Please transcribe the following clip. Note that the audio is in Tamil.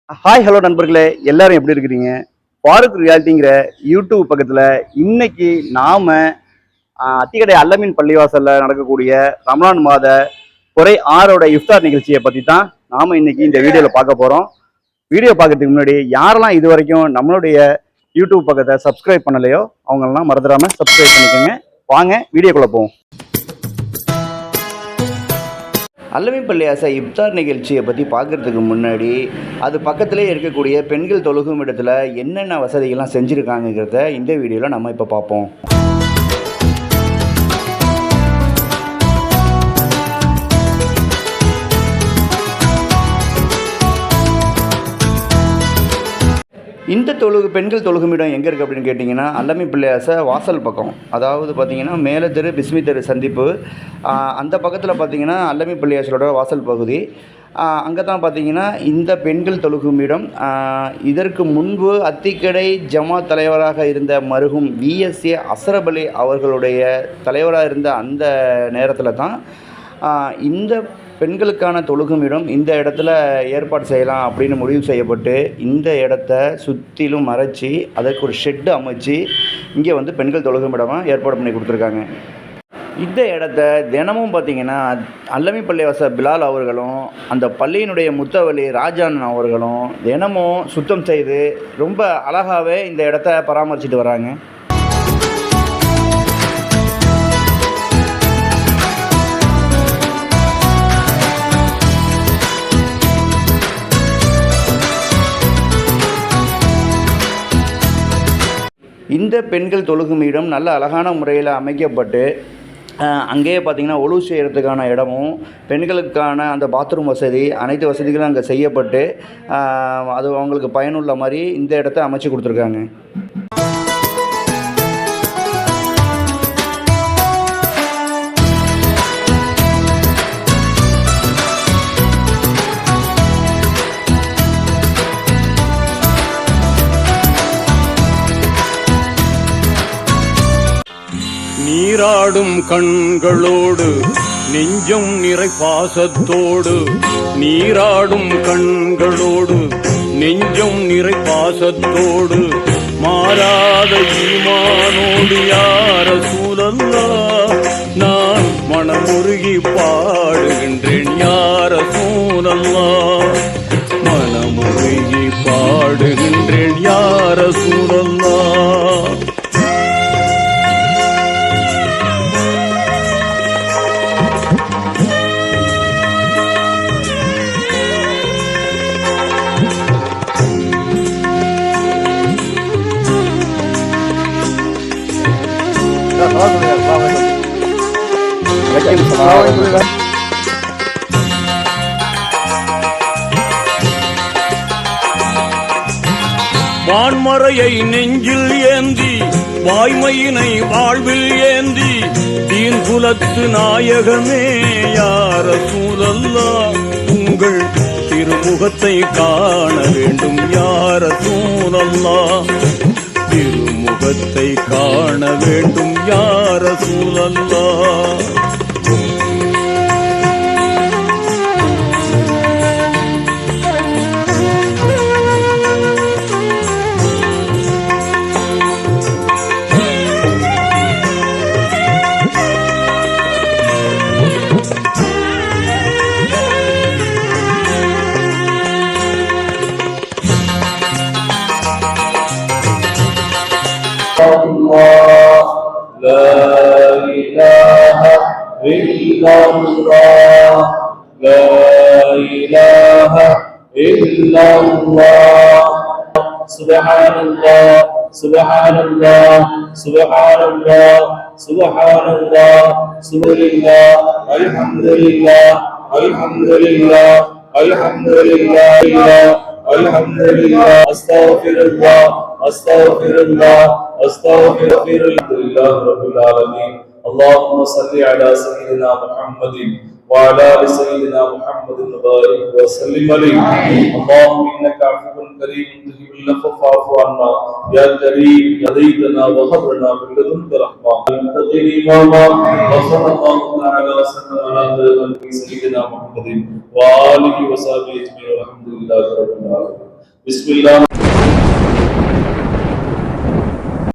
ஹாய் ஹலோ நண்பர்களே, எல்லாரும் எப்படி இருக்கிறீங்க? ஃபாரூக் ரியாலிட்டிங்கிற யூடியூப் பக்கத்தில் இன்னைக்கு நாம அத்திக்கடை அல்லமீன் பள்ளிவாசல்ல நடக்கக்கூடிய ரமலான் மாத குறை ஆறோட இஃப்தார் நிகழ்ச்சியை பற்றி தான் நாம இன்னைக்கு இந்த வீடியோவில் பார்க்க போகிறோம். வீடியோ பார்க்கறதுக்கு முன்னாடி யாரெல்லாம் இது வரைக்கும் நம்மளுடைய யூடியூப் பக்கத்தை சப்ஸ்கிரைப் பண்ணலையோ அவங்களெல்லாம் மறந்துடாம சப்ஸ்கிரைப் பண்ணிக்கோங்க. வாங்க வீடியோக்குள்ள போவோம். அல்லமீன் பள்ளிவாசல் இஃப்தார் நிகழ்ச்சியை பற்றி பார்க்குறதுக்கு முன்னாடி அது பக்கத்துலேயே இருக்கக்கூடிய பெண்கள் தொழுகும் இடத்துல என்னென்ன வசதிகள்லாம் செஞ்சுருக்காங்கிறத இந்த வீடியோவில் நம்ம இப்போ பார்ப்போம். இந்த பெண்கள் தொழுகுமிடம் எங்கே இருக்குது அப்படின்னு கேட்டிங்கன்னா, அல்லமீன் பள்ளிவாசல் வாசல் பக்கம், அதாவது பார்த்திங்கன்னா மேலே தெரு பிஸ்மி தெரு சந்திப்பு, அந்த பக்கத்தில் பார்த்திங்கன்னா அல்லமீன் பள்ளிவாசலோட வாசல் பகுதி. அங்கே தான் பார்த்திங்கன்னா இந்த பெண்கள் தொழுகுமிடம். இதற்கு முன்பு அத்திக்கடை ஜமாத் தலைவராக இருந்த மருகும் VSA அஸ்ரப் அலி அவர்களுடைய தலைவராக இருந்த அந்த நேரத்தில் தான் இந்த பெண்களுக்கான தொழுகுமிடம் இந்த இடத்துல ஏற்பாடு செய்யலாம் அப்படின்னு முடிவு செய்யப்பட்டு இந்த இடத்த சுற்றிலும் மறைச்சி அதற்கு ஒரு ஷெட்டு அமைச்சு இங்கே வந்து பெண்கள் தொழுகுமிடமாக ஏற்பாடு பண்ணி கொடுத்துருக்காங்க. இந்த இடத்த தினமும் பார்த்திங்கன்னா அல்லமீன் பள்ளிவாசல் பிலால் அவர்களும் அந்த பள்ளியினுடைய முத்தவலி ராஜான் அவர்களும் தினமும் சுத்தம் செய்து ரொம்ப அழகாகவே இந்த இடத்த பராமரிச்சுட்டு வராங்க. இந்த பெண்கள் தொழுகுமிடம் நல்ல அழகான முறையில் அமைக்கப்பட்டு அங்கேயே பார்த்திங்கன்னா ஒழு செய்கிறதுக்கான இடமும் பெண்களுக்கான அந்த பாத்ரூம் வசதி அனைத்து வசதிகளும் அங்கே செய்யப்பட்டு அது அவங்களுக்கு பயனுள்ள மாதிரி இந்த இடத்த அமைச்சு கொடுத்துருக்காங்க. நீராடும் கண்களோடு நெஞ்சம் நிறை பாசத்தோடு, நீராடும் கண்களோடு நெஞ்சம் நிறை பாசத்தோடு, மாறாத ஈமானோடு யார சூழல்லா நான் மனமுருகி பாடுகின்றேன். யார சூழல்லா மனமுருகி பாடுகின்றேன். யார சூழல்லா வான்மறையை நெஞ்சில் ஏந்தி வாய்மையினை வாழ்வில் ஏந்தி தீன் குலத்து நாயகமே யார சூழல்லா உங்கள் திருமுகத்தை காண வேண்டும். யார சூழல்லா திருமுகத்தை காண வேண்டும். யார சூழல்லா Subhanallah, Subhanallah, Subhanallah, Subhanallah, Subhanallah, Alhamdulillah, Alhamdulillah, Alhamdulillah, Alhamdulillah, Astaghfirullah, Astaghfirullah, Astaghfirullah, Rabbil Alamin. Allahumma salli ala Sayyidina Muhammadin وعلى آل سيدنا محمد وبارك وسلم عليه. اللهم إنك عفو كريم تحب العفو فاعف عنا يا كريم. هديتنا وهب لنا من لدنك رحمة تقي إماما. وصلى الله تعالى وسلم على سيدنا محمد وآله وصحبه أجمعين والحمد لله رب العالمين. بسم الله